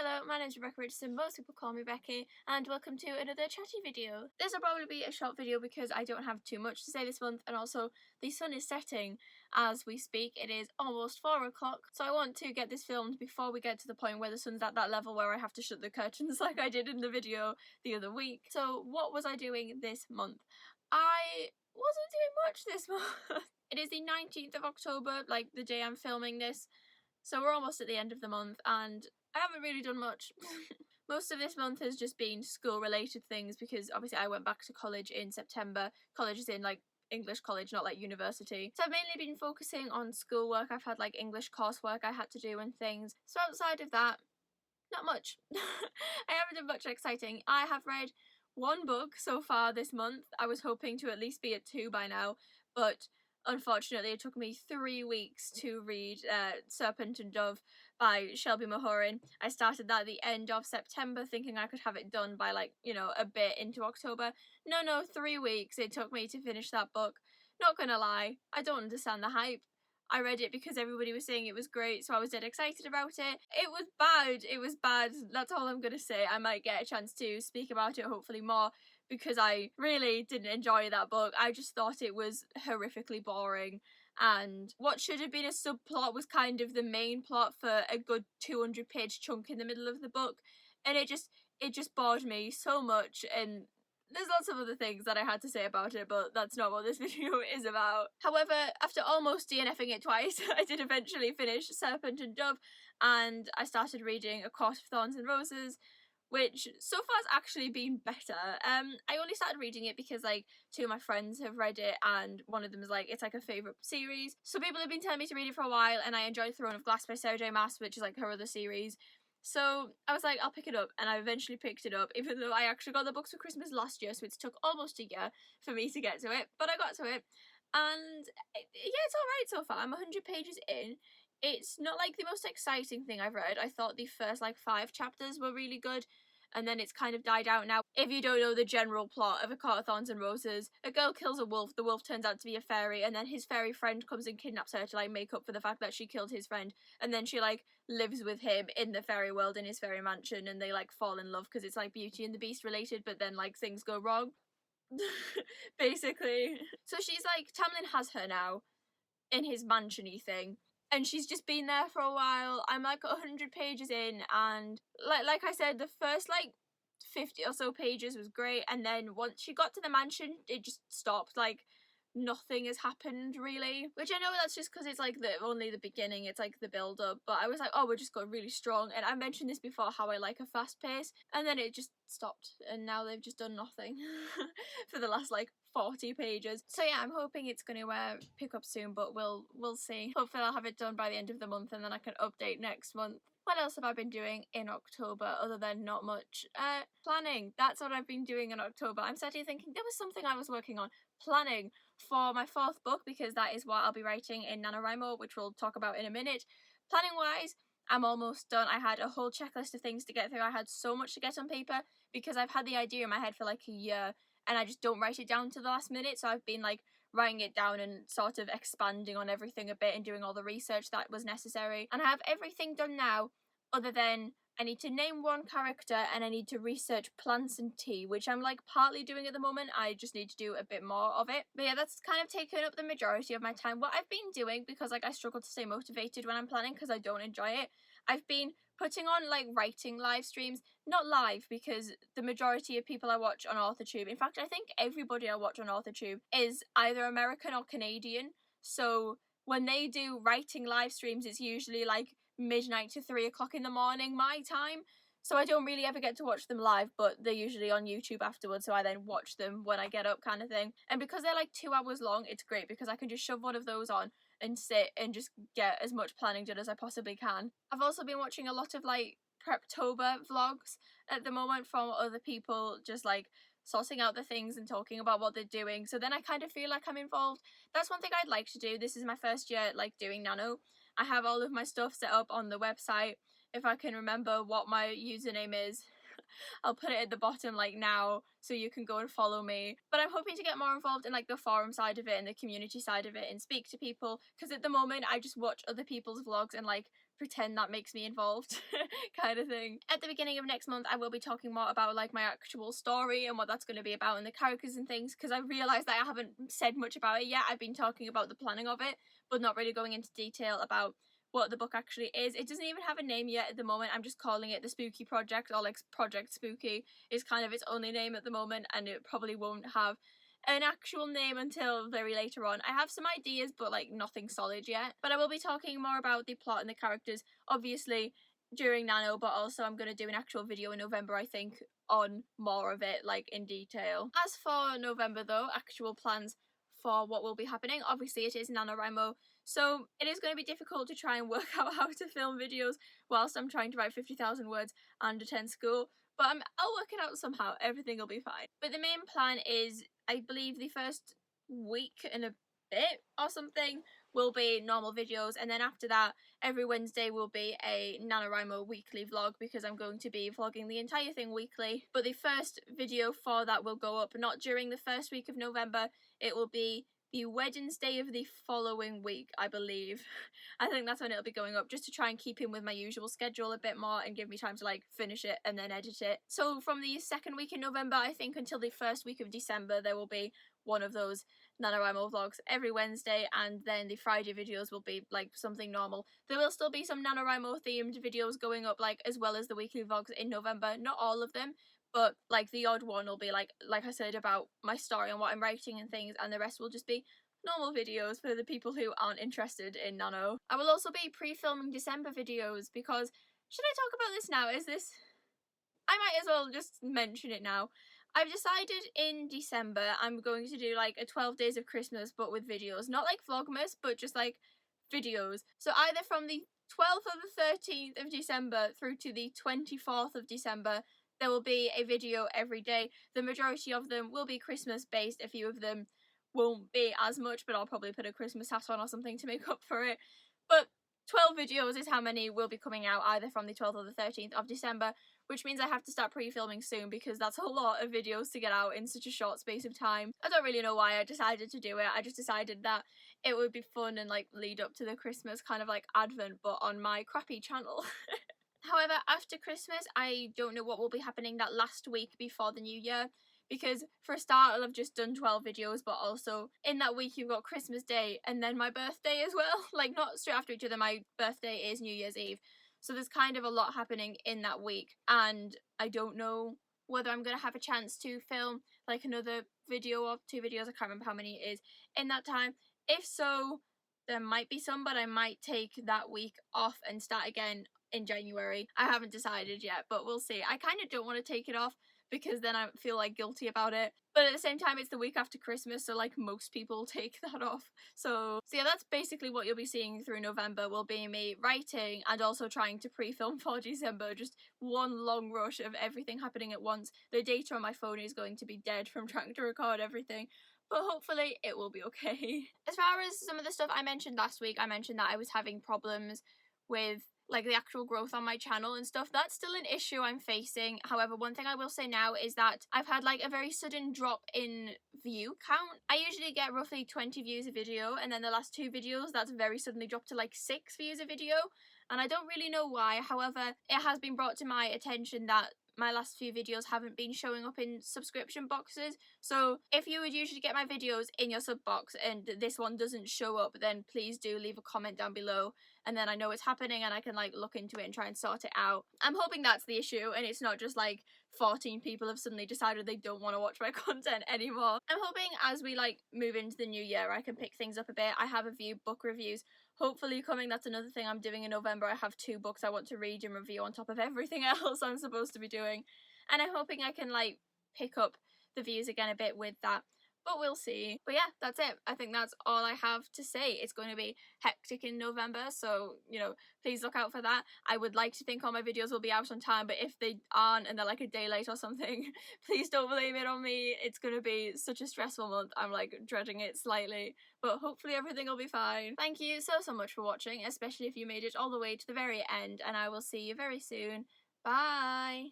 Hello, my name is Rebecca Richardson, most people call me Becky, and welcome to another chatty video. This will probably be a short video because I don't have too much to say this month, and also the sun is setting as we speak. It is almost 4 o'clock, so I want to get this filmed before we get to the point where the sun's at that level where I have to shut the curtains like I did in the video the other week. So what was I doing this month? I wasn't doing much this month. It is the 19th of October, like the day I'm filming this. So we're almost at the end of the month and I haven't really done much. Most of this month has just been school related things because obviously I went back to college in September. College is in like English college, not like university. So I've mainly been focusing on schoolwork. I've had like English coursework I had to do and things. So outside of that, not much. I haven't done much exciting. I have read one book so far this month. I was hoping to at least be at 2 by now, but unfortunately, it took me 3 weeks to read Serpent and Dove by Shelby Mahorin. I started that at the end of September thinking I could have it done by like, you know, a bit into October. No, 3 weeks it took me to finish that book. Not gonna lie, I don't understand the hype. I read it because everybody was saying it was great, so I was dead excited about it. It was bad, that's all I'm gonna say. I might get a chance to speak about it hopefully more, because I really didn't enjoy that book. I just thought it was horrifically boring, and what should have been a subplot was kind of the main plot for a good 200-page chunk in the middle of the book, and it just bored me so much. And there's lots of other things that I had to say about it, but that's not what this video is about. However, after almost DNFing it twice, I did eventually finish Serpent and Dove, and I started reading A Court of Thorns and Roses, which so far has actually been better. I only started reading it because like 2 of my friends have read it, and one of them is like, it's like a favourite series. So people have been telling me to read it for a while, and I enjoyed Throne of Glass by Sarah J Maas, which is like her other series. So I was like, I'll pick it up, and I eventually picked it up, even though I actually got the books for Christmas last year, so it took almost a year for me to get to it, but I got to it, and yeah, it's alright so far. I'm 100 pages in. It's not like the most exciting thing I've read. I thought the first like 5 chapters were really good, and then it's kind of died out now. If you don't know the general plot of A Court of Thorns and Roses, a girl kills a wolf, the wolf turns out to be a fairy, and then his fairy friend comes and kidnaps her to like make up for the fact that she killed his friend, and then she like lives with him in the fairy world in his fairy mansion, and they like fall in love because it's like Beauty and the Beast related, but then like things go wrong. Basically. So she's like, Tamlin has her now in his mansion-y thing, and she's just been there for a while. I'm like 100 pages in, and like I said, the first like 50 or so pages was great, and then once she got to the mansion, it just stopped. Like nothing has happened really, which I know that's just because it's like only the beginning, it's like the build up, but I was like, oh, we're just going really strong. And I mentioned this before, how I like a fast pace, and then it just stopped, and now they've just done nothing for the last like 40 pages. So yeah, I'm hoping it's going to pick up soon, but we'll see. Hopefully I'll have it done by the end of the month, and then I can update next month. What else have I been doing in October other than not much? Planning. That's what I've been doing in October. I'm sitting here thinking there was something I was working on. Planning for my 4th book, because that is what I'll be writing in NaNoWriMo, which we'll talk about in a minute. Planning wise, I'm almost done. I had a whole checklist of things to get through. I had so much to get on paper because I've had the idea in my head for like a year, and I just don't write it down to the last minute. So I've been like writing it down and sort of expanding on everything a bit and doing all the research that was necessary. And I have everything done now, other than I need to name 1 character and I need to research plants and tea, which I'm like partly doing at the moment. I just need to do a bit more of it. But yeah, that's kind of taken up the majority of my time. What I've been doing, because like I struggle to stay motivated when I'm planning because I don't enjoy it, I've been putting on like writing live streams. Not live, because the majority of people I watch on AuthorTube, in fact I think everybody I watch on AuthorTube is either American or Canadian, so when they do writing live streams it's usually like midnight to 3 o'clock in the morning my time, so I don't really ever get to watch them live, but they're usually on YouTube afterwards, so I then watch them when I get up kind of thing. And because they're like 2 hours long, it's great because I can just shove one of those on and sit and just get as much planning done as I possibly can. I've also been watching a lot of like Preptober vlogs at the moment from other people, just like sorting out the things and talking about what they're doing, so then I kind of feel like I'm involved. That's one thing I'd like to do. This is my first year like doing nano. I have all of my stuff set up on the website. If I can remember what my username is, I'll put it at the bottom like now so you can go and follow me. But I'm hoping to get more involved in like the forum side of it and the community side of it and speak to people, because at the moment I just watch other people's vlogs and like pretend that makes me involved kind of thing. At the beginning of next month I will be talking more about like my actual story and what that's going to be about and the characters and things, because I realised that I haven't said much about it yet. I've been talking about the planning of it but not really going into detail about what the book actually is. It doesn't even have a name yet at the moment. I'm just calling it the Spooky Project, or like Project Spooky is kind of its only name at the moment, and it probably won't have an actual name until very later on. I have some ideas but like nothing solid yet. But I will be talking more about the plot and the characters obviously during Nano, but also I'm going to do an actual video in November, I think, on more of it, like in detail. As for November though, actual plans for what will be happening, obviously it is NaNoWriMo, so it is going to be difficult to try and work out how to film videos whilst I'm trying to write 50,000 words and attend school, but I'll work it out somehow. Everything will be fine. But the main plan is, I believe the first week and a bit or something will be normal videos, and then after that every Wednesday will be a NaNoWriMo weekly vlog, because I'm going to be vlogging the entire thing weekly. But the first video for that will go up not during the first week of November, it will be the Wednesday of the following week, I believe. I think that's when it'll be going up, just to try and keep in with my usual schedule a bit more and give me time to like finish it and then edit it. So from the second week in November, I think, until the first week of December, there will be one of those NaNoWriMo vlogs every Wednesday, and then the Friday videos will be like something normal. There will still be some NaNoWriMo themed videos going up, like as well as the weekly vlogs in November. Not all of them, but like the odd one will be like I said, about my story and what I'm writing and things, and the rest will just be normal videos for the people who aren't interested in Nano. I will also be pre-filming December videos, because should I talk about this now? I might as well just mention it now. I've decided in December I'm going to do like a 12 days of Christmas but with videos, not like Vlogmas but just like videos. So either from the 12th or the 13th of December through to the 24th of December there will be a video every day. The majority of them will be Christmas based, a few of them won't be as much, but I'll probably put a Christmas hat on or something to make up for it. But 12 videos is how many will be coming out either from the 12th or the 13th of December, which means I have to start pre-filming soon, because that's a lot of videos to get out in such a short space of time. I don't really know why I decided to do it. I just decided that it would be fun and like lead up to the Christmas kind of like advent, but on my crappy channel. However, after Christmas, I don't know what will be happening that last week before the new year, because for a start I'll have just done 12 videos, but also in that week you've got Christmas Day and then my birthday as well. Like not straight after each other, my birthday is New Year's Eve. So there's kind of a lot happening in that week, and I don't know whether I'm going to have a chance to film like another video or 2 videos, I can't remember how many it is, in that time. If so, there might be some, but I might take that week off and start again in January. I haven't decided yet, but we'll see. I kind of don't want to take it off because then I feel like guilty about it, but at the same time it's the week after Christmas, so like most people take that off. So yeah, that's basically what you'll be seeing through November, will be me writing and also trying to pre-film for December. Just one long rush of everything happening at once. The data on my phone is going to be dead from trying to record everything, but hopefully it will be okay. As far as some of the stuff I mentioned last week, I mentioned that I was having problems with like the actual growth on my channel and stuff. That's still an issue I'm facing. However, one thing I will say now is that I've had like a very sudden drop in view count. I usually get roughly 20 views a video, and then the last 2 videos that's very suddenly dropped to like 6 views a video, and I don't really know why. However, it has been brought to my attention that my last few videos haven't been showing up in subscription boxes. So if you would usually get my videos in your sub box and this one doesn't show up, then please do leave a comment down below, and then I know it's happening and I can like look into it and try and sort it out. I'm hoping that's the issue and it's not just like 14 people have suddenly decided they don't want to watch my content anymore. I'm hoping as we like move into the new year I can pick things up a bit. I have a few book reviews hopefully coming. That's another thing I'm doing in November. I have 2 books I want to read and review on top of everything else I'm supposed to be doing, and I'm hoping I can like pick up the views again a bit with that, but we'll see. But yeah, that's it. I think that's all I have to say. It's going to be hectic in November, so you know, please look out for that. I would like to think all my videos will be out on time, but if they aren't and they're like a day late or something, please don't blame it on me. It's going to be such a stressful month. I'm like dreading it slightly, but hopefully everything will be fine. Thank you so much for watching, especially if you made it all the way to the very end, and I will see you very soon. Bye!